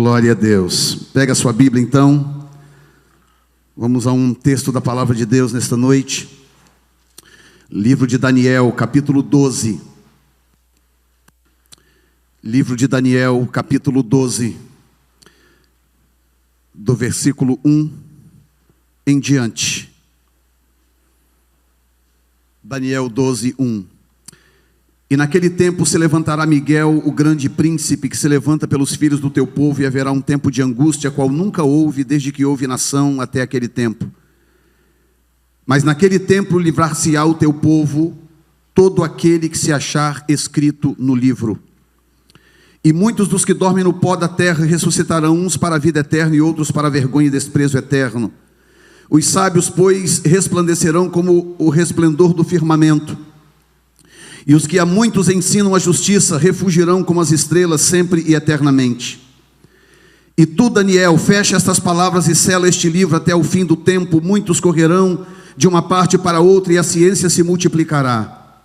Glória a Deus. Pega a sua Bíblia então. Vamos a um texto da palavra de Deus nesta noite. Livro de Daniel, capítulo 12. Livro de Daniel, capítulo 12. Do versículo 1 em diante. Daniel 12, 1. E naquele tempo se levantará Miguel, o grande príncipe, que se levanta pelos filhos do teu povo, e haverá um tempo de angústia, qual nunca houve, desde que houve nação até aquele tempo. Mas naquele tempo livrar-se-á o teu povo, todo aquele que se achar escrito no livro. E muitos dos que dormem no pó da terra ressuscitarão, uns para a vida eterna e outros para a vergonha e desprezo eterno. Os sábios, pois, resplandecerão como o resplendor do firmamento. E os que a muitos ensinam a justiça refugirão como as estrelas sempre e eternamente. E tu, Daniel, fecha estas palavras e sela este livro até o fim do tempo. Muitos correrão de uma parte para outra e a ciência se multiplicará.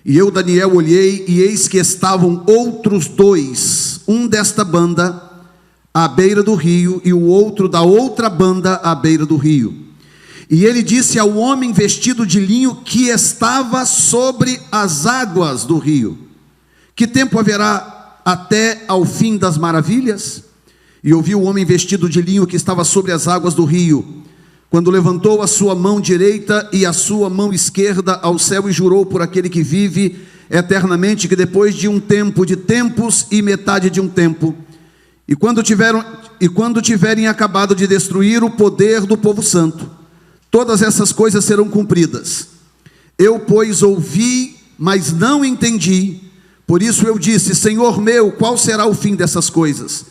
E eu, Daniel, olhei e eis que estavam outros dois, um desta banda à beira do rio e o outro da outra banda à beira do rio. E ele disse ao homem vestido de linho que estava sobre as águas do rio: que tempo haverá até ao fim das maravilhas? E ouvi o homem vestido de linho que estava sobre as águas do rio, quando levantou a sua mão direita e a sua mão esquerda ao céu e jurou por aquele que vive eternamente, que depois de um tempo, de tempos e metade de um tempo, e quando tiverem acabado de destruir o poder do povo santo, todas essas coisas serão cumpridas. Eu, pois, ouvi, mas não entendi. Por isso eu disse: Senhor meu, qual será o fim dessas coisas?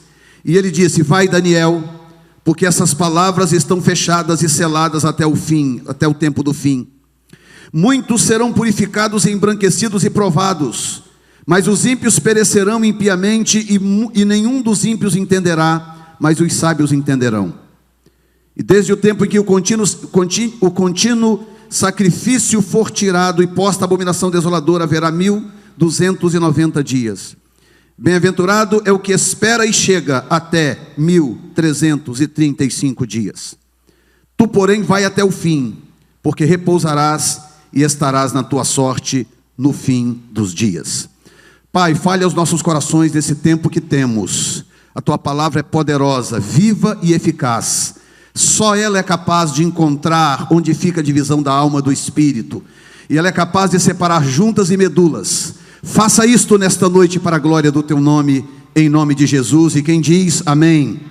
E ele disse: vai, Daniel, porque essas palavras estão fechadas e seladas até o fim, até o tempo do fim. Muitos serão purificados, embranquecidos e provados, mas os ímpios perecerão impiamente, e nenhum dos ímpios entenderá, mas os sábios entenderão. E desde o tempo em que o contínuo sacrifício for tirado e posta a abominação desoladora, haverá 1290 dias. Bem-aventurado é o que espera e chega até 1335 dias. Tu, porém, vai até o fim, porque repousarás e estarás na tua sorte no fim dos dias. Pai, fale aos nossos corações desse tempo que temos. A tua palavra é poderosa, viva e eficaz. Só ela é capaz de encontrar onde fica a divisão da alma do espírito, e ela é capaz de separar juntas e medulas. Faça isto nesta noite para a glória do teu nome, em nome de Jesus. E quem diz amém?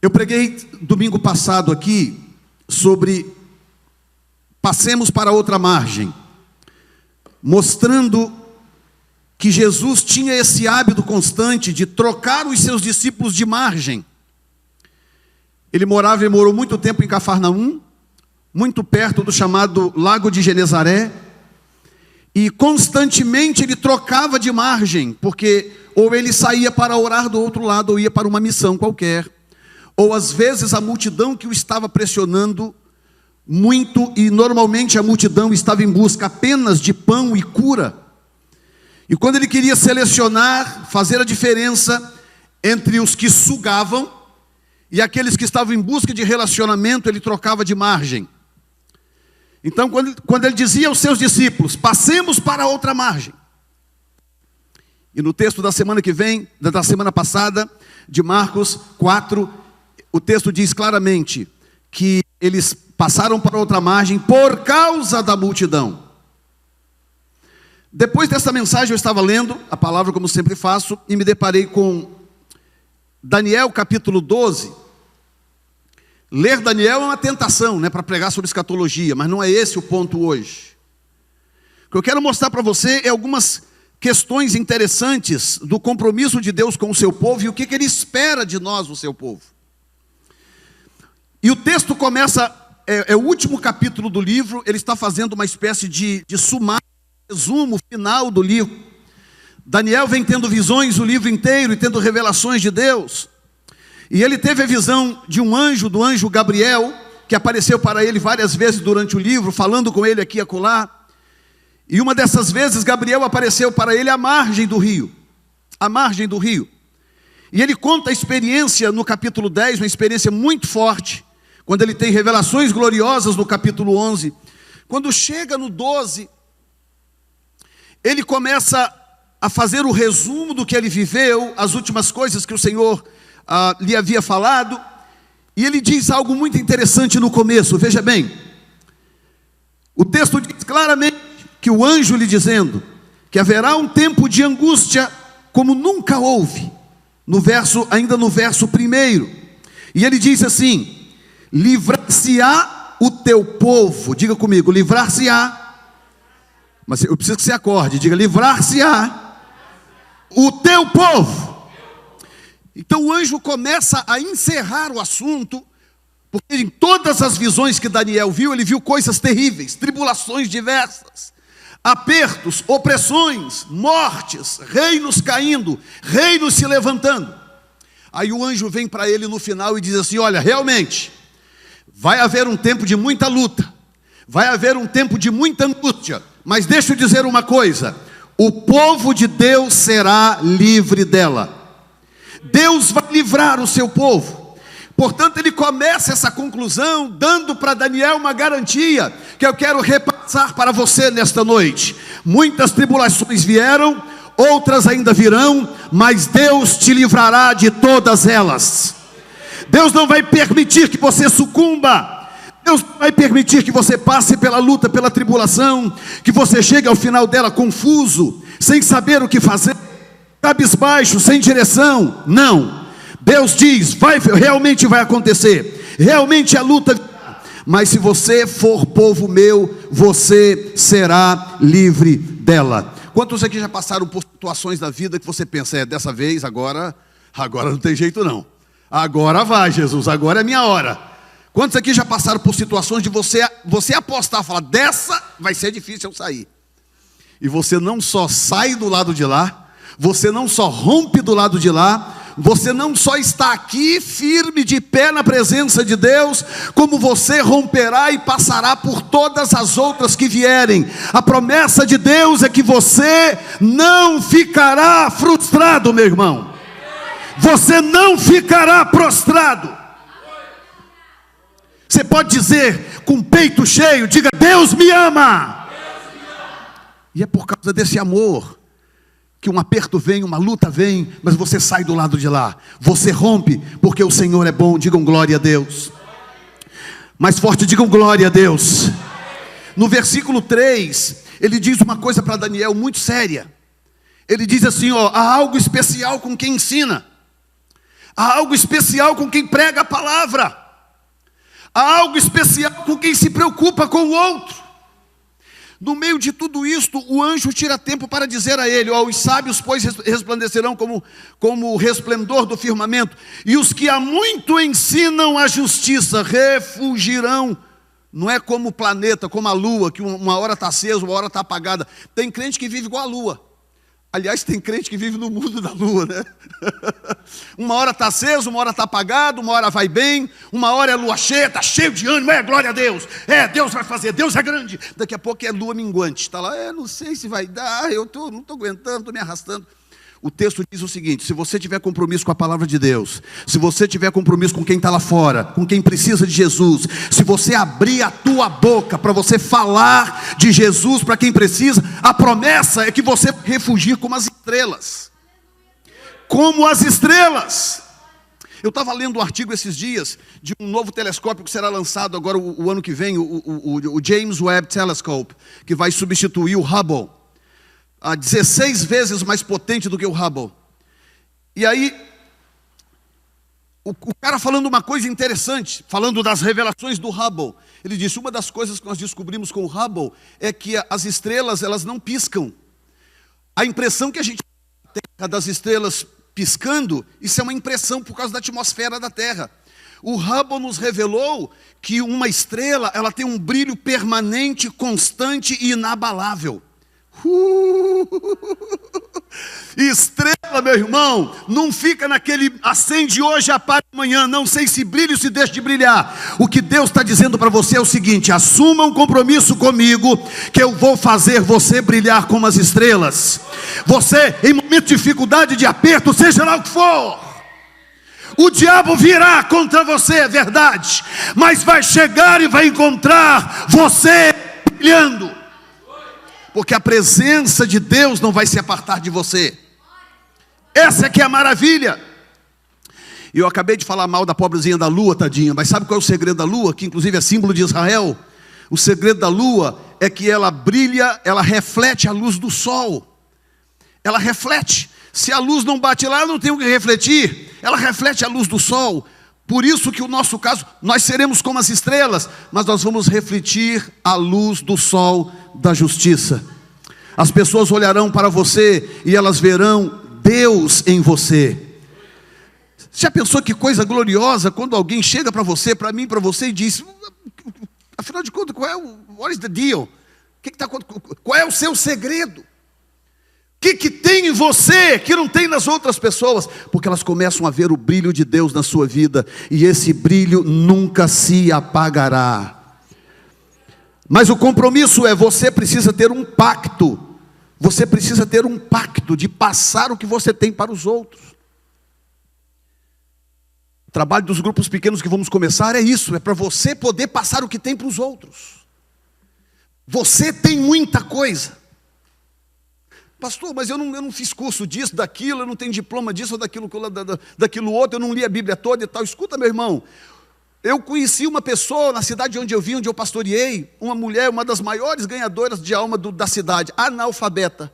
Eu preguei domingo passado aqui sobre passemos para outra margem, mostrando que Jesus tinha esse hábito constante de trocar os seus discípulos de margem. Ele morou muito tempo em Cafarnaum, muito perto do chamado Lago de Genezaré, e constantemente ele trocava de margem, porque ou ele saía para orar do outro lado, ou ia para uma missão qualquer, ou às vezes a multidão que o estava pressionando muito, e normalmente a multidão estava em busca apenas de pão e cura. E quando ele queria selecionar, fazer a diferença entre os que sugavam e aqueles que estavam em busca de relacionamento, ele trocava de margem. Então, quando ele dizia aos seus discípulos: passemos para outra margem. E no texto da semana que vem, da semana passada, de Marcos 4, o texto diz claramente que eles passaram para outra margem por causa da multidão. Depois dessa mensagem eu estava lendo a palavra, como sempre faço, e me deparei com Daniel capítulo 12. Ler Daniel é uma tentação, para pregar sobre escatologia, mas não é esse o ponto hoje. O que eu quero mostrar para você é algumas questões interessantes do compromisso de Deus com o seu povo e o que Ele espera de nós, o seu povo. E o texto começa, é o último capítulo do livro, ele está fazendo uma espécie de sumário, resumo final do livro. Daniel vem tendo visões o livro inteiro e tendo revelações de Deus. E ele teve a visão de um anjo, do anjo Gabriel, que apareceu para ele várias vezes durante o livro, falando com ele aqui e acolá. E uma dessas vezes Gabriel apareceu para ele à margem do rio. à margem do rio. E ele conta a experiência no capítulo 10, uma experiência muito forte, quando ele tem revelações gloriosas no capítulo 11. Quando chega no 12, ele começa a fazer o resumo do que ele viveu, as últimas coisas que o Senhor lhe havia falado. E ele diz algo muito interessante no começo, veja bem. O texto diz claramente que o anjo lhe dizendo que haverá um tempo de angústia como nunca houve, ainda no verso 1. E ele diz assim: livrar-se-á o teu povo. Diga comigo, livrar-se-á. Mas eu preciso que você acorde, diga, livrar-se-á o teu povo. Então o anjo começa a encerrar o assunto, porque em todas as visões que Daniel viu, ele viu coisas terríveis, tribulações diversas, apertos, opressões, mortes, reinos caindo, reinos se levantando. Aí o anjo vem para ele no final e diz assim: olha, realmente, vai haver um tempo de muita luta, vai haver um tempo de muita angústia, mas deixa eu dizer uma coisa: o povo de Deus será livre dela. Deus vai livrar o seu povo. Portanto, ele começa essa conclusão dando para Daniel uma garantia que eu quero repassar para você nesta noite. Muitas tribulações vieram, outras ainda virão, mas Deus te livrará de todas elas. Deus não vai permitir que você sucumba. Deus não vai permitir que você passe pela luta, pela tribulação, que você chegue ao final dela confuso, sem saber o que fazer, cabisbaixo, sem direção. Não. Deus diz, realmente vai acontecer, realmente a luta virá, mas se você for povo meu, você será livre dela. Quantos aqui já passaram por situações da vida que você pensa, dessa vez, agora não tem jeito não, agora vai Jesus, agora é minha hora. Quantos aqui já passaram por situações de você apostar, falar, dessa vai ser difícil eu sair, e você não só sai do lado de lá, você não só rompe do lado de lá, você não só está aqui firme de pé na presença de Deus, como você romperá e passará por todas as outras que vierem. A promessa de Deus é que você não ficará frustrado, meu irmão. Você não ficará prostrado. Você pode dizer com o peito cheio, diga, Deus me ama. E é por causa desse amor que um aperto vem, uma luta vem, mas você sai do lado de lá, você rompe, porque o Senhor é bom. Digam glória a Deus. Mais forte, digam glória a Deus. No versículo 3, ele diz uma coisa para Daniel muito séria. Ele diz assim, há algo especial com quem ensina, há algo especial com quem prega a palavra, há algo especial com quem se preocupa com o outro. No meio de tudo isto, o anjo tira tempo para dizer a ele, os sábios, pois, resplandecerão como o resplendor do firmamento, e os que há muito ensinam a justiça refugirão. Não é como o planeta, como a lua, que uma hora está acesa, uma hora está apagada. Tem crente que vive igual a lua. Aliás, tem crente que vive no mundo da lua, né? Uma hora está aceso, uma hora está apagado, uma hora vai bem, uma hora é lua cheia, está cheio de ânimo, glória a Deus, Deus vai fazer, Deus é grande. Daqui a pouco é lua minguante, está lá, não sei se vai dar, não estou aguentando, estou me arrastando. O texto diz o seguinte: se você tiver compromisso com a palavra de Deus, se você tiver compromisso com quem está lá fora, com quem precisa de Jesus, se você abrir a tua boca para você falar de Jesus para quem precisa, a promessa é que você vai refugir como as estrelas. Como as estrelas. Eu estava lendo um artigo esses dias de um novo telescópio que será lançado agora o ano que vem, o James Webb Telescope, que vai substituir o Hubble. 16 vezes mais potente do que o Hubble. E aí, o cara falando uma coisa interessante, falando das revelações do Hubble. Ele disse, uma das coisas que nós descobrimos com o Hubble é que as estrelas, elas não piscam. A impressão que a gente tem das estrelas piscando, isso é uma impressão por causa da atmosfera da Terra. O Hubble nos revelou que uma estrela, ela tem um brilho permanente, constante e inabalável. Estrela, meu irmão, não fica naquele acende hoje, apaga amanhã, não sei se brilha ou se deixa de brilhar. O que Deus está dizendo para você é o seguinte: assuma um compromisso comigo, que eu vou fazer você brilhar como as estrelas. Você, em momento de dificuldade, de aperto, seja lá o que for, o diabo virá contra você, é verdade, mas vai chegar e vai encontrar você brilhando, porque a presença de Deus não vai se apartar de você. Essa é que é a maravilha. E eu acabei de falar mal da pobrezinha da lua, tadinha, mas sabe qual é o segredo da lua, que inclusive é símbolo de Israel? O segredo da lua é que ela brilha, ela reflete a luz do sol. Ela reflete. Se a luz não bate lá, não tem o que refletir. Ela reflete a luz do sol. Por isso que o nosso caso, nós seremos como as estrelas, mas nós vamos refletir a luz do sol da justiça. As pessoas olharão para você e elas verão Deus em você. Já pensou que coisa gloriosa quando alguém chega para você, para mim, para você e diz: afinal de contas, what is the deal? Qual é o seu segredo? O que tem em você que não tem nas outras pessoas? Porque elas começam a ver o brilho de Deus na sua vida, e esse brilho nunca se apagará. Mas o compromisso é: você precisa ter um pacto. Você precisa ter um pacto de passar o que você tem para os outros. O trabalho dos grupos pequenos que vamos começar é isso, é para você poder passar o que tem para os outros. Você tem muita coisa. Pastor, mas eu não fiz curso disso, daquilo, eu não tenho diploma disso ou daquilo outro, eu não li a Bíblia toda e tal. Escuta, meu irmão, eu conheci uma pessoa na cidade onde eu vim, onde eu pastoreei, uma mulher, uma das maiores ganhadoras de alma da cidade, analfabeta.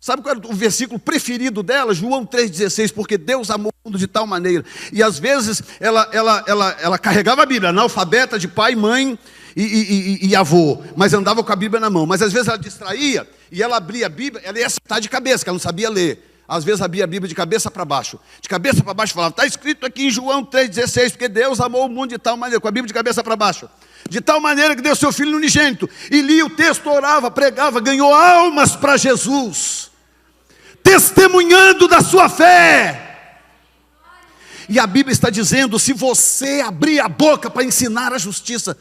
Sabe qual era o versículo preferido dela? João 3,16, porque Deus amou o mundo de tal maneira. E às vezes ela carregava a Bíblia, analfabeta de pai, mãe e avô, mas andava com a Bíblia na mão. Mas às vezes ela distraía e ela abria a Bíblia, ela ia sentar de cabeça, que ela não sabia ler. Às vezes abria a Bíblia de cabeça para baixo. De cabeça para baixo falava: está escrito aqui em João 3,16, porque Deus amou o mundo de tal maneira, com a Bíblia de cabeça para baixo. De tal maneira que deu seu Filho unigênito. E lia o texto, orava, pregava, ganhou almas para Jesus, testemunhando da sua fé. E a Bíblia está dizendo: se você abrir a boca para ensinar a justiça,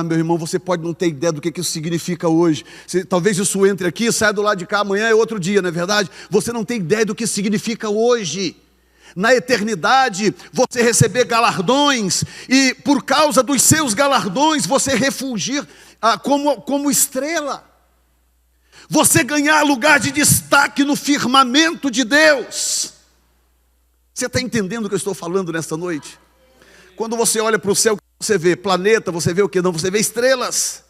meu irmão, você pode não ter ideia do que isso significa hoje. Talvez isso entre aqui, saia do lado de cá, amanhã é outro dia, não é verdade? Você não tem ideia do que significa hoje. Na eternidade, você receber galardões, e por causa dos seus galardões, você refulgir como estrela. Você ganhar lugar de destaque no firmamento de Deus. Você está entendendo o que eu estou falando nesta noite? Quando você olha para o céu, você vê planeta, você vê o que? Não, você vê estrelas.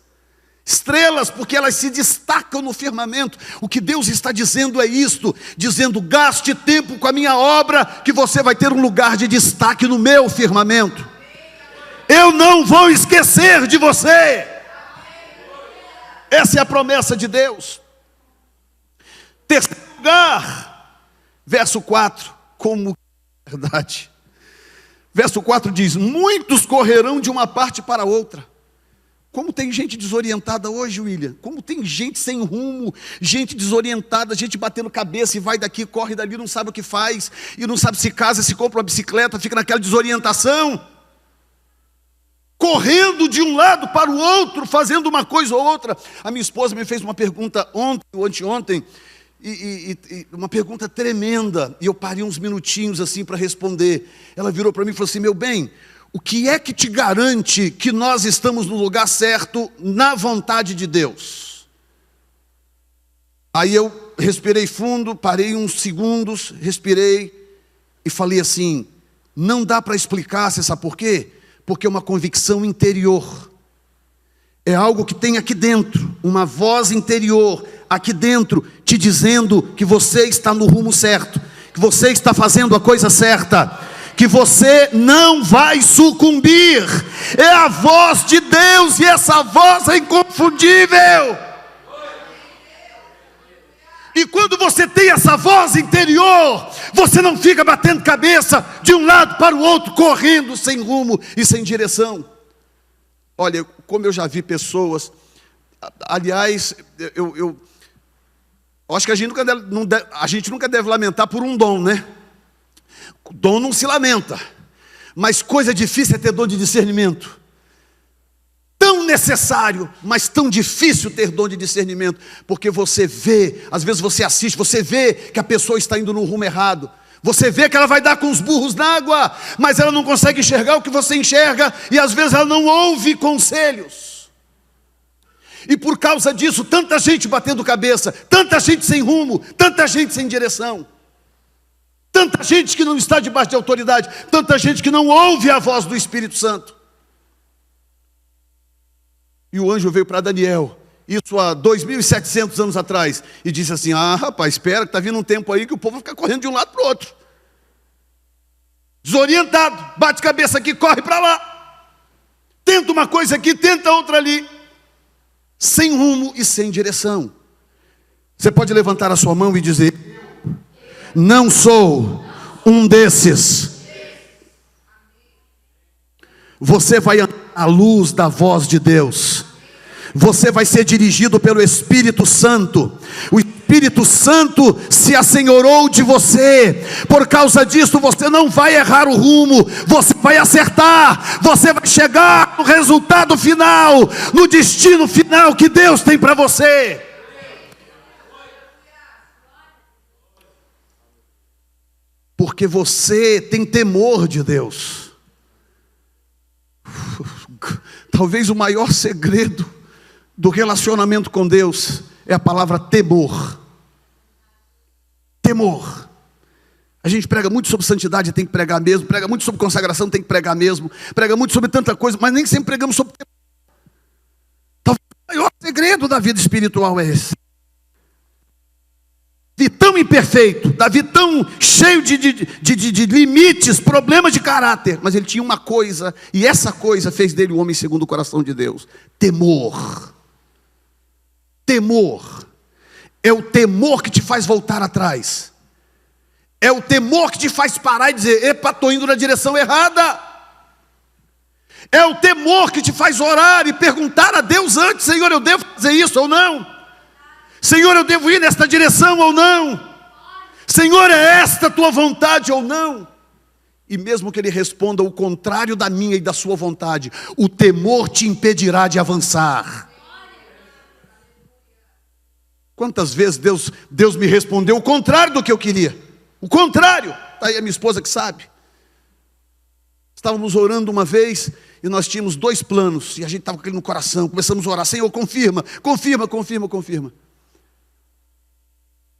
Estrelas, porque elas se destacam no firmamento. O que Deus está dizendo é isto, dizendo: gaste tempo com a minha obra, que você vai ter um lugar de destaque no meu firmamento. Eu não vou esquecer de você. Essa é a promessa de Deus. Terceiro lugar, verso 4, como verdade. Verso 4 diz: muitos correrão de uma parte para outra. Como tem gente desorientada hoje, William? Como tem gente sem rumo, gente desorientada, gente batendo cabeça e vai daqui, corre dali, não sabe o que faz, e não sabe se casa, se compra uma bicicleta, fica naquela desorientação, correndo de um lado para o outro, fazendo uma coisa ou outra. A minha esposa me fez uma pergunta ontem ou anteontem, e uma pergunta tremenda, e eu parei uns minutinhos assim para responder. Ela virou para mim e falou assim: meu bem, o que é que te garante que nós estamos no lugar certo, na vontade de Deus? Aí eu respirei fundo, parei uns segundos, respirei e falei assim: não dá para explicar. Você sabe por quê? Porque é uma convicção interior. É algo que tem aqui dentro, uma voz interior aqui dentro, te dizendo que você está no rumo certo, que você está fazendo a coisa certa, que você não vai sucumbir. É a voz de Deus, e essa voz é inconfundível. E quando você tem essa voz interior, você não fica batendo cabeça de um lado para o outro, correndo sem rumo e sem direção. Olha, como eu já vi pessoas, Aliás, eu acho que a gente nunca deve lamentar por um dom, né? O dom não se lamenta, mas coisa difícil é ter dom de discernimento. Tão necessário, mas tão difícil ter dom de discernimento, porque você vê, às vezes você assiste, você vê que a pessoa está indo no rumo errado, você vê que ela vai dar com os burros na água, mas ela não consegue enxergar o que você enxerga, e às vezes ela não ouve conselhos. E por causa disso, tanta gente batendo cabeça, tanta gente sem rumo, tanta gente sem direção, tanta gente que não está debaixo de autoridade, tanta gente que não ouve a voz do Espírito Santo. E o anjo veio para Daniel, isso há 2.700 anos atrás, e disse assim: rapaz, espera que está vindo um tempo aí que o povo vai ficar correndo de um lado para o outro, desorientado, bate cabeça aqui, corre para lá, tenta uma coisa aqui, tenta outra ali, sem rumo e sem direção. Você pode levantar a sua mão e dizer: não sou um desses. Você vai andar à luz da voz de Deus. Você vai ser dirigido pelo Espírito Santo. O Espírito Santo se assenhorou de você. Por causa disso você não vai errar o rumo, você vai acertar, você vai chegar no resultado final, no destino final que Deus tem para você. Porque você tem temor de Deus. Talvez o maior segredo do relacionamento com Deus é a palavra temor. Temor. A gente prega muito sobre santidade, tem que pregar mesmo. Prega muito sobre consagração, tem que pregar mesmo. Prega muito sobre tanta coisa, mas nem sempre pregamos sobre temor. Talvez o maior segredo da vida espiritual é esse. Davi tão imperfeito, Davi tão cheio de limites, problemas de caráter, mas ele tinha uma coisa, e essa coisa fez dele um homem segundo o coração de Deus: temor. Temor é o temor que te faz voltar atrás, é o temor que te faz parar e dizer: epa, estou indo na direção errada. É o temor que te faz orar e perguntar a Deus antes: Senhor, eu devo fazer isso ou não? Senhor, eu devo ir nesta direção ou não? Senhor, é esta a tua vontade ou não? E mesmo que ele responda o contrário da minha e da sua vontade, o temor te impedirá de avançar. Quantas vezes Deus me respondeu o contrário do que eu queria? O contrário. Está aí a minha esposa que sabe. Estávamos orando uma vez e nós tínhamos 2 planos, e a gente estava com aquele no coração. Começamos a orar: Senhor, confirma, confirma, confirma, confirma.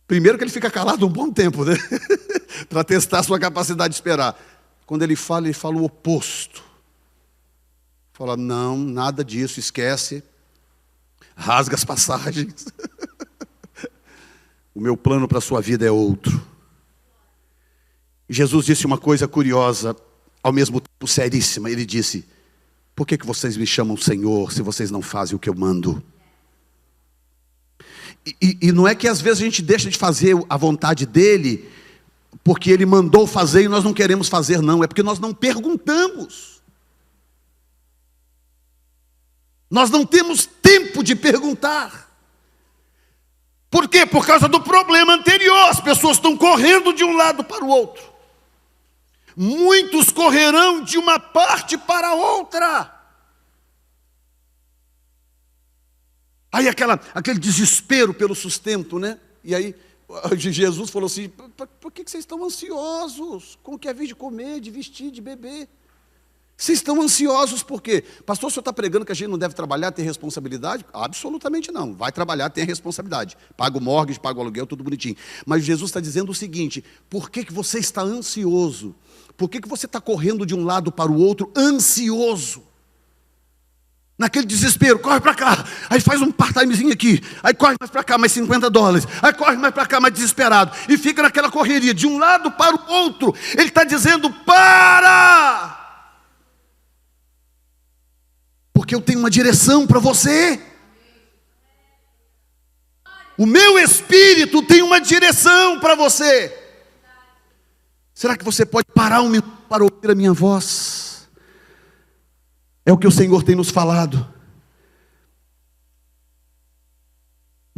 Primeiro que ele fica calado um bom tempo, né? Para testar a sua capacidade de esperar. Quando ele fala o oposto. Fala: não, nada disso, esquece. Rasga as passagens. O meu plano para a sua vida é outro. Jesus disse uma coisa curiosa, ao mesmo tempo seríssima. Ele disse: por que vocês me chamam Senhor, se vocês não fazem o que eu mando? E não é que às vezes a gente deixa de fazer a vontade dele, porque ele mandou fazer e nós não queremos fazer, não. É porque nós não perguntamos. Nós não temos tempo de perguntar. Por quê? Por causa do problema anterior. As pessoas estão correndo de um lado para o outro. Muitos correrão de uma parte para a outra. Aí aquele desespero pelo sustento, né? E aí Jesus falou assim: por que vocês estão ansiosos com o que é vir de comer, de vestir, de beber? Vocês estão ansiosos por quê? Pastor, o senhor está pregando que a gente não deve trabalhar, ter responsabilidade? Absolutamente não. Vai trabalhar, tem a responsabilidade. Paga o mortgage, paga o aluguel, tudo bonitinho. Mas Jesus está dizendo o seguinte: por que você está ansioso? Por que você está correndo de um lado para o outro ansioso? Naquele desespero, corre para cá, aí faz um part-timezinho aqui, aí corre mais para cá, mais $50, aí corre mais para cá, mais desesperado, e fica naquela correria, de um lado para o outro. Ele está dizendo: para! Porque eu tenho uma direção para você. O meu Espírito tem uma direção para você. Será que você pode parar um minuto para ouvir a minha voz? É o que o Senhor tem nos falado.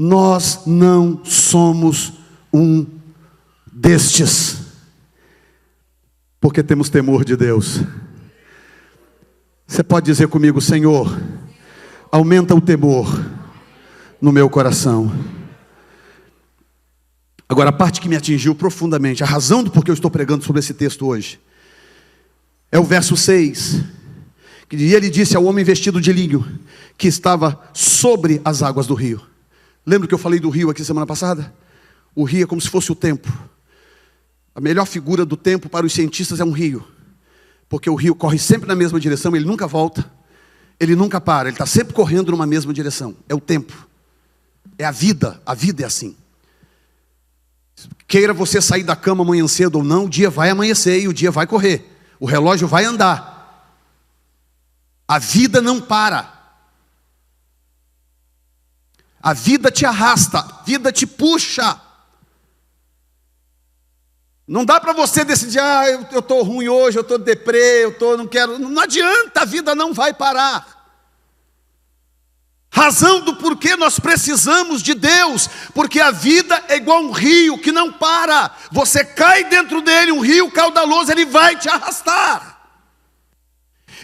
Nós não somos um destes, porque temos temor de Deus. Você pode dizer comigo: Senhor, aumenta o temor no meu coração. Agora, a parte que me atingiu profundamente, a razão do porquê eu estou pregando sobre esse texto hoje, é o verso 6, que ele disse ao homem vestido de linho, que estava sobre as águas do rio. Lembra que eu falei do rio aqui semana passada? O rio é como se fosse o tempo. A melhor figura do tempo para os cientistas é um rio, porque o rio corre sempre na mesma direção, ele nunca volta, ele nunca para, ele está sempre correndo numa mesma direção. É o tempo, é a vida é assim. Queira você sair da cama amanhã cedo ou não, o dia vai amanhecer e o dia vai correr, o relógio vai andar. A vida não para. A vida te arrasta, a vida te puxa. Não dá para você decidir: eu estou ruim hoje, eu estou deprê, não quero. Não adianta, a vida não vai parar. Razão do porquê nós precisamos de Deus, porque a vida é igual um rio que não para. Você cai dentro dele, um rio caudaloso, ele vai te arrastar.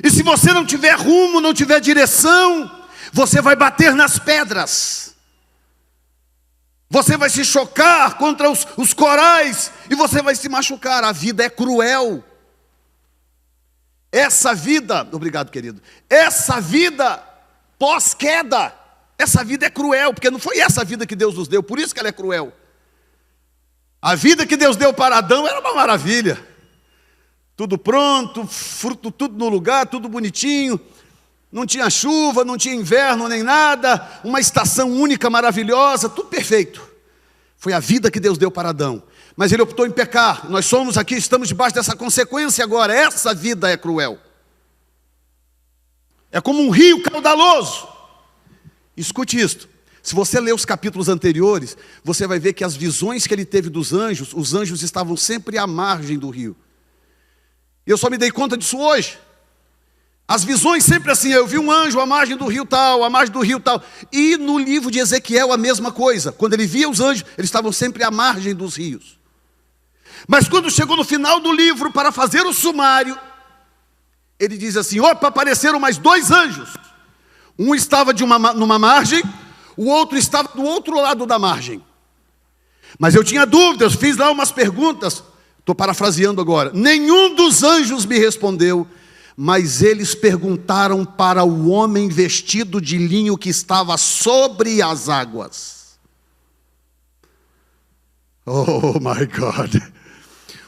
E se você não tiver rumo, não tiver direção, você vai bater nas pedras. Você vai se chocar contra os corais e você vai se machucar. A vida é cruel. Essa vida, obrigado querido, essa vida pós-queda, essa vida é cruel, porque não foi essa vida que Deus nos deu, por isso que ela é cruel. A vida que Deus deu para Adão era uma maravilha. Tudo pronto, fruto tudo no lugar, tudo bonitinho. Não tinha chuva, não tinha inverno nem nada, uma estação única, maravilhosa, tudo perfeito. Foi a vida que Deus deu para Adão. Mas ele optou em pecar. Nós somos aqui, estamos debaixo dessa consequência agora. Essa vida é cruel. É como um rio caudaloso. Escute isto. Se você ler os capítulos anteriores, você vai ver que as visões que ele teve dos anjos, os anjos estavam sempre à margem do rio. E eu só me dei conta disso hoje. As visões sempre assim: eu vi um anjo à margem do rio tal, à margem do rio tal. E no livro de Ezequiel a mesma coisa. Quando ele via os anjos, eles estavam sempre à margem dos rios. Mas quando chegou no final do livro para fazer o sumário, ele diz assim: opa, apareceram mais 2 anjos. Um estava numa margem, o outro estava do outro lado da margem. Mas eu tinha dúvidas, fiz lá umas perguntas. Estou parafraseando agora. Nenhum dos anjos me respondeu, mas eles perguntaram para o homem vestido de linho que estava sobre as águas. Oh my God!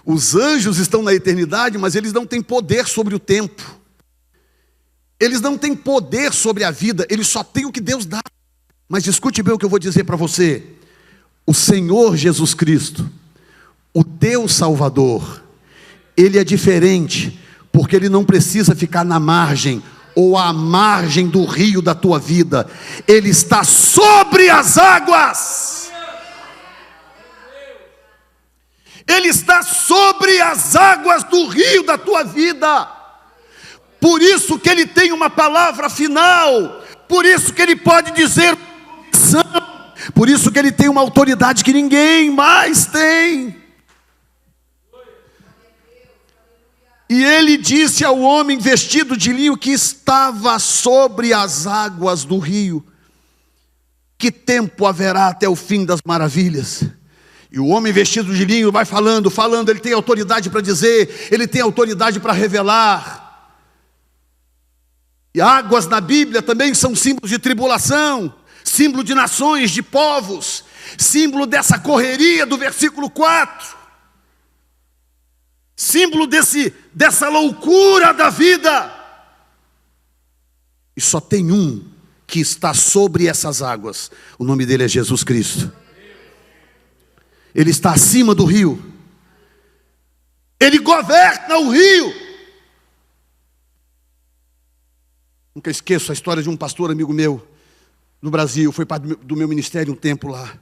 Os anjos estão na eternidade, mas eles não têm poder sobre o tempo. Eles não têm poder sobre a vida, eles só têm o que Deus dá. Mas escute bem o que eu vou dizer para você. O Senhor Jesus Cristo, o teu Salvador, Ele é diferente, porque Ele não precisa ficar na margem, ou à margem do rio da tua vida. Ele está sobre as águas. Ele está sobre as águas do rio da tua vida. Por isso que Ele tem uma palavra final. Por isso que Ele pode dizer, por isso que Ele tem uma autoridade que ninguém mais tem. E Ele disse ao homem vestido de linho que estava sobre as águas do rio: que tempo haverá até o fim das maravilhas? E o homem vestido de linho vai falando, ele tem autoridade para dizer, ele tem autoridade para revelar. E águas na Bíblia também são símbolos de tribulação, símbolo de nações, de povos, símbolo dessa correria do versículo 4, símbolo dessa loucura da vida. E só tem um que está sobre essas águas, o nome dele é Jesus Cristo. Ele está acima do rio, Ele governa o rio. Nunca esqueço a história de um pastor amigo meu no Brasil, foi parte do meu ministério um tempo lá.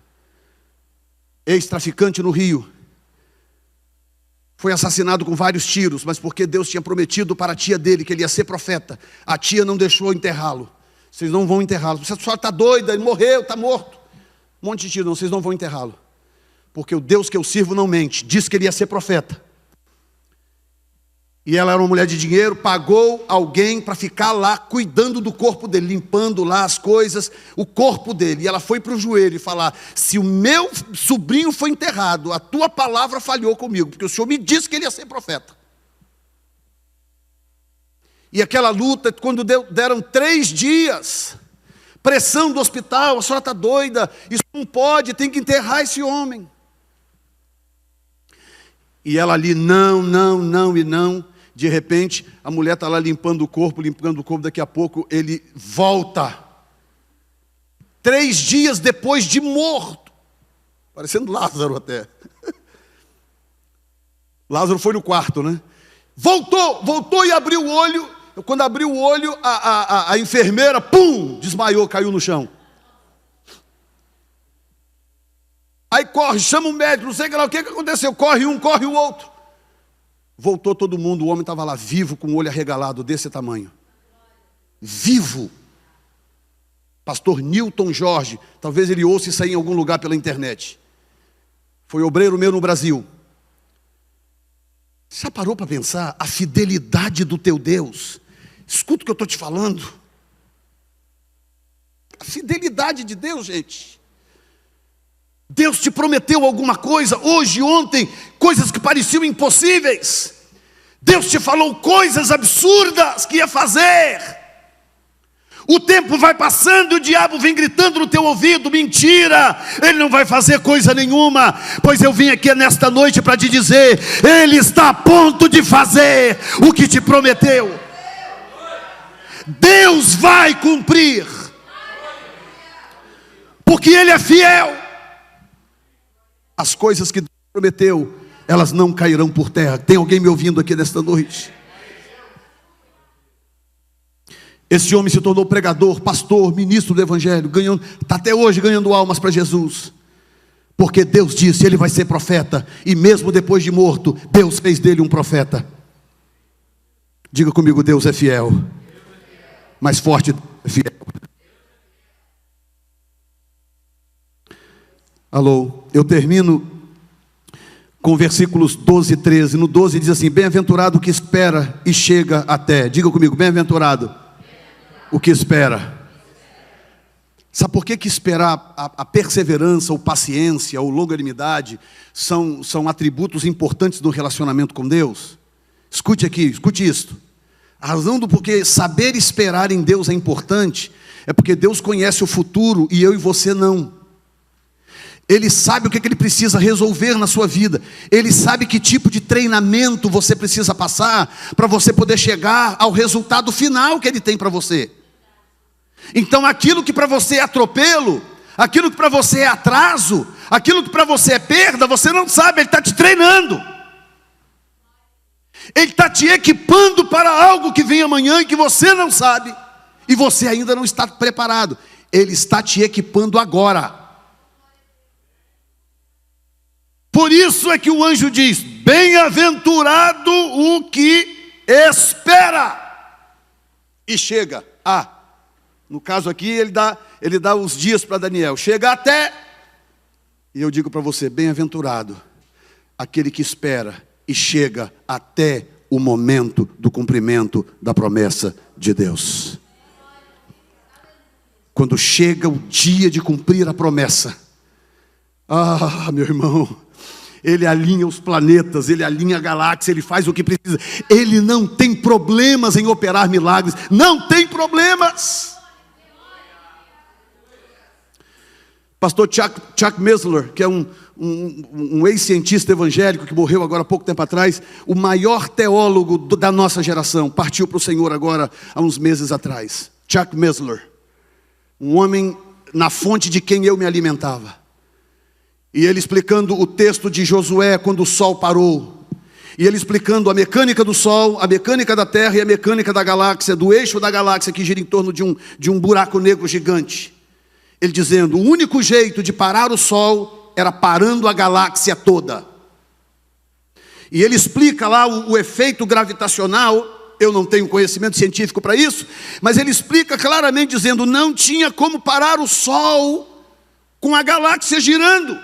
Ex-traficante no Rio. Foi assassinado com vários tiros, mas porque Deus tinha prometido para a tia dele que ele ia ser profeta, a tia não deixou enterrá-lo. Vocês não vão enterrá-lo. Você só está doida, ele morreu, está morto. um monte de tiro. Não, vocês não vão enterrá-lo. Porque o Deus que eu sirvo não mente. Disse que ele ia ser profeta. E ela era uma mulher de dinheiro, pagou alguém para ficar lá cuidando do corpo dele, limpando lá as coisas, o corpo dele. E ela foi para o joelho e falar: se o meu sobrinho foi enterrado, a tua palavra falhou comigo, porque o Senhor me disse que ele ia ser profeta. E aquela luta, quando deram 3 dias, pressão do hospital: a senhora está doida, isso não pode, tem que enterrar esse homem. E ela ali, não, e não. De repente, a mulher está lá limpando o corpo, daqui a pouco ele volta. 3 dias depois de morto. Parecendo Lázaro até. Lázaro foi no quarto, né? Voltou e abriu o olho. Quando abriu o olho, a enfermeira, pum, desmaiou, caiu no chão. Aí corre, chama o médico, não sei o que aconteceu. Corre um, corre o outro. Voltou todo mundo, o homem estava lá vivo, com o olho arregalado desse tamanho. Vivo. Pastor Newton Jorge, talvez ele ouça isso aí em algum lugar pela internet. Foi obreiro meu no Brasil. Já parou para pensar a fidelidade do teu Deus? Escuta o que eu estou te falando. A fidelidade de Deus, gente. Deus te prometeu alguma coisa, hoje, ontem, coisas que pareciam impossíveis. Deus te falou coisas absurdas que ia fazer. O tempo vai passando e o diabo vem gritando no teu ouvido: mentira, ele não vai fazer coisa nenhuma. Pois eu vim aqui nesta noite para te dizer: ele está a ponto de fazer o que te prometeu. Deus vai cumprir, porque ele é fiel. As coisas que Deus prometeu, elas não cairão por terra. Tem alguém me ouvindo aqui nesta noite? Esse homem se tornou pregador, pastor, ministro do evangelho, está até hoje ganhando almas para Jesus. Porque Deus disse: ele vai ser profeta. E mesmo depois de morto, Deus fez dele um profeta. Diga comigo: Deus é fiel. Mais forte, é fiel. Alô, eu termino com versículos 12 e 13. No 12 diz assim: bem-aventurado o que espera e chega até. Diga comigo: bem-aventurado o que espera. Sabe por que esperar? A perseverança, ou paciência, ou longanimidade são atributos importantes do relacionamento com Deus? Escute aqui, escute isto. A razão do porquê saber esperar em Deus é importante é porque Deus conhece o futuro e eu e você não. Ele sabe o que ele precisa resolver na sua vida. Ele sabe que tipo de treinamento você precisa passar para você poder chegar ao resultado final que ele tem para você. Então aquilo que para você é atropelo, aquilo que para você é atraso, aquilo que para você é perda, você não sabe, ele está te treinando. Ele está te equipando para algo que vem amanhã e que você não sabe. E você ainda não está preparado. Ele está te equipando agora. Por isso é que o anjo diz: bem-aventurado o que espera e chega a. No caso aqui ele dá os dias para Daniel. Chega até. E eu digo para você: bem-aventurado aquele que espera e chega até o momento do cumprimento da promessa de Deus. Quando chega o dia de cumprir a promessa, meu irmão, ele alinha os planetas, ele alinha a galáxia, ele faz o que precisa. Ele não tem problemas em operar milagres. Não tem problemas. Pastor Chuck Missler, que é um ex-cientista evangélico que morreu agora há pouco tempo atrás, o maior teólogo da nossa geração, partiu para o Senhor agora há uns meses atrás. Chuck Missler, um homem na fonte de quem eu me alimentava. E ele explicando o texto de Josué quando o sol parou. E ele explicando a mecânica do sol, a mecânica da terra e a mecânica da galáxia, do eixo da galáxia que gira em torno de um buraco negro gigante. Ele dizendo: o único jeito de parar o sol era parando a galáxia toda. E ele explica lá o efeito gravitacional. Eu não tenho conhecimento científico para isso, mas ele explica claramente dizendo: não tinha como parar o sol com a galáxia girando.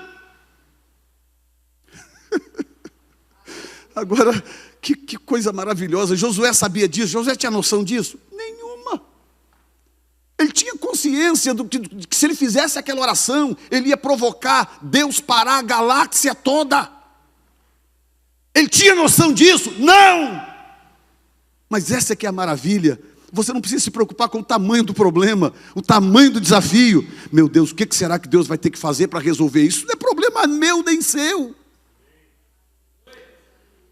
Agora, que coisa maravilhosa. Josué sabia disso? Josué tinha noção disso? Nenhuma. Ele tinha consciência de que se ele fizesse aquela oração, ele ia provocar Deus parar a galáxia toda. Ele tinha noção disso? Não! Mas essa é que é a maravilha. Você não precisa se preocupar com o tamanho do problema, o tamanho do desafio. Meu Deus, o que será que Deus vai ter que fazer para resolver isso? Não é problema meu nem seu.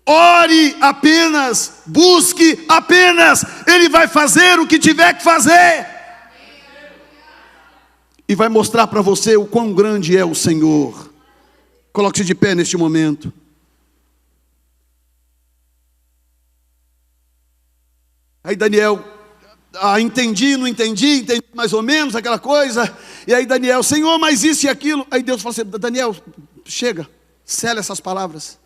Ore apenas, busque apenas, Ele vai fazer o que tiver que fazer. E vai mostrar para você o quão grande é o Senhor. Coloque-se de pé neste momento. Aí Daniel, entendi, não entendi, entendi mais ou menos aquela coisa. E aí Daniel, Senhor, mas isso e aquilo. Aí Deus fala assim, Daniel, chega, sela essas palavras.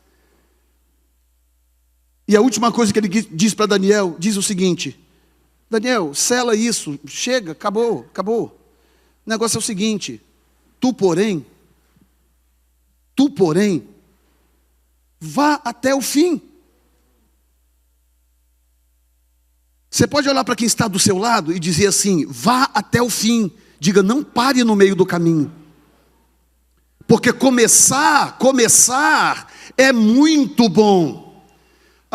E a última coisa que ele diz para Daniel, diz o seguinte: Daniel, sela isso, chega, acabou. O negócio é o seguinte: tu porém, vá até o fim. Você pode olhar para quem está do seu lado e dizer assim: vá até o fim. Diga, não pare no meio do caminho. Porque começar é muito bom.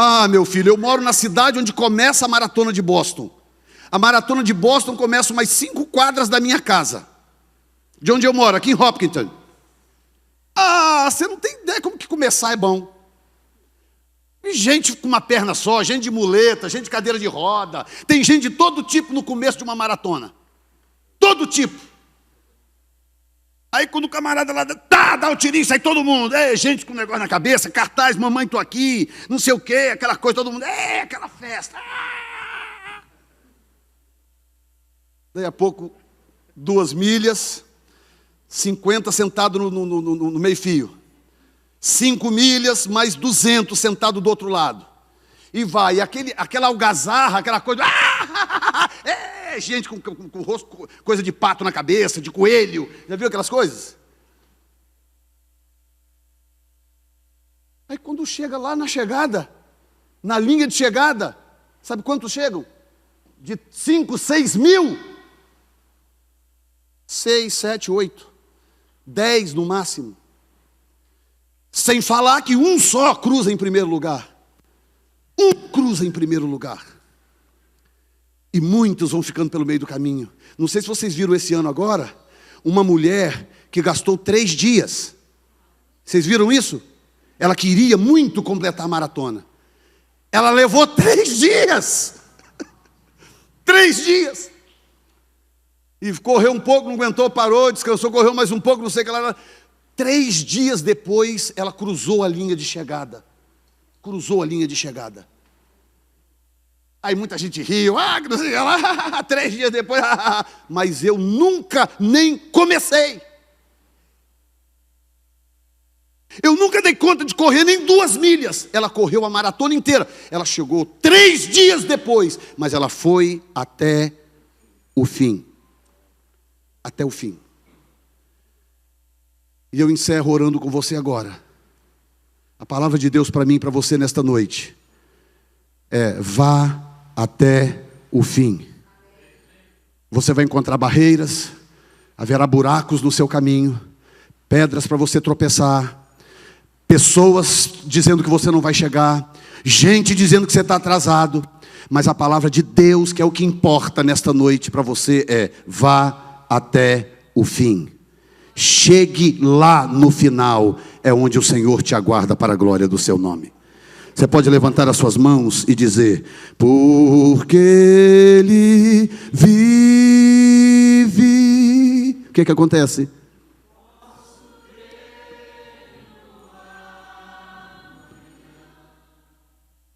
Ah, meu filho, eu moro na cidade onde começa a maratona de Boston. A maratona de Boston começa umas 5 quadras da minha casa. De onde eu moro, aqui em Hopkinton. Ah, você não tem ideia como que começar é bom. E gente com uma perna só, gente de muleta, gente de cadeira de roda. Tem gente de todo tipo no começo de uma maratona. Todo tipo. Aí quando o camarada lá dá o tirinho, sai todo mundo. Gente com negócio na cabeça, cartaz, mamãe, tô aqui, não sei o quê, aquela coisa, todo mundo, aquela festa. Daí a pouco, 2 milhas, 50 sentado no meio fio. 5 milhas, mais 200 sentado do outro lado. E vai, aquela algazarra, aquela coisa, gente com rosto, coisa de pato na cabeça, de coelho, já viu aquelas coisas? Aí quando chega lá na chegada, na linha de chegada, sabe quantos chegam? De 5, 6 mil? 6, 7, 8, 10 no máximo. Sem falar que um só cruza em primeiro lugar. Um cruza em primeiro lugar. E muitos vão ficando pelo meio do caminho. Não sei se vocês viram esse ano agora, uma mulher que gastou 3 dias. Vocês viram isso? Ela queria muito completar a maratona. Ela levou 3 dias. 3 dias. E correu um pouco, não aguentou, parou, descansou, correu mais um pouco, não sei o que lá. 3 dias depois, ela cruzou a linha de chegada. Cruzou a linha de chegada. Aí muita gente riu, cruzei lá, 3 dias depois, mas eu nunca nem comecei. Eu nunca dei conta de correr nem 2 milhas. Ela correu a maratona inteira. Ela chegou 3 dias depois, mas ela foi até o fim. Até o fim. E eu encerro orando com você agora. A palavra de Deus para mim e para você nesta noite é: vá até o fim. Você vai encontrar barreiras, haverá buracos no seu caminho, pedras para você tropeçar, pessoas dizendo que você não vai chegar, gente dizendo que você está atrasado, mas a palavra de Deus, que é o que importa nesta noite para você, é: vá até o fim. Chegue lá no final, é onde o Senhor te aguarda para a glória do seu nome. Você pode levantar as suas mãos e dizer: porque Ele vive. O que acontece?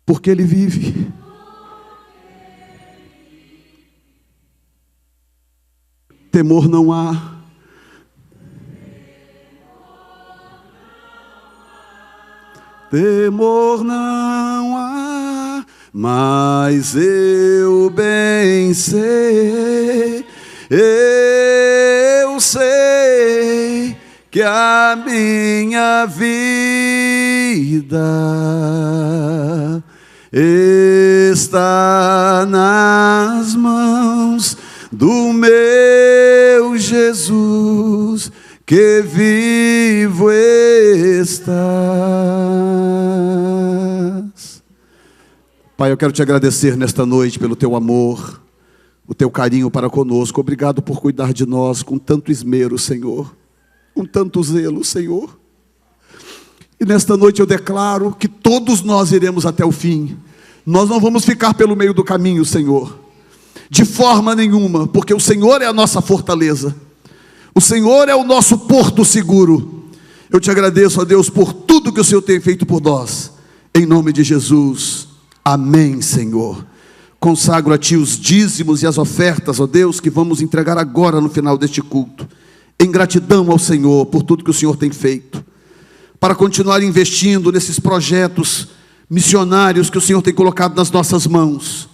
Porque Ele vive. Temor não há. Temor não há, mas eu bem sei, eu sei a minha vida está nas mãos do meu Jesus, que vivo estás. Pai, eu quero te agradecer nesta noite pelo teu amor, o teu carinho para conosco. Obrigado por cuidar de nós com tanto esmero, Senhor, com tanto zelo, Senhor. E nesta noite eu declaro que todos nós iremos até o fim. Nós não vamos ficar pelo meio do caminho, Senhor, de forma nenhuma, porque o Senhor é a nossa fortaleza, o Senhor é o nosso porto seguro. Eu te agradeço, ó Deus, por tudo que o Senhor tem feito por nós, em nome de Jesus, amém, Senhor. Consagro a Ti os dízimos e as ofertas, ó Deus, que vamos entregar agora no final deste culto, em gratidão ao Senhor por tudo que o Senhor tem feito, para continuar investindo nesses projetos missionários que o Senhor tem colocado nas nossas mãos,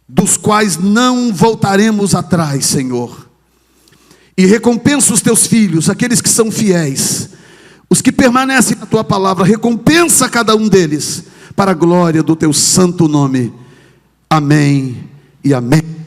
dos quais não voltaremos atrás, Senhor. E recompensa os Teus filhos, aqueles que são fiéis, os que permanecem na Tua palavra. Recompensa cada um deles, para a glória do Teu santo nome. Amém e amém.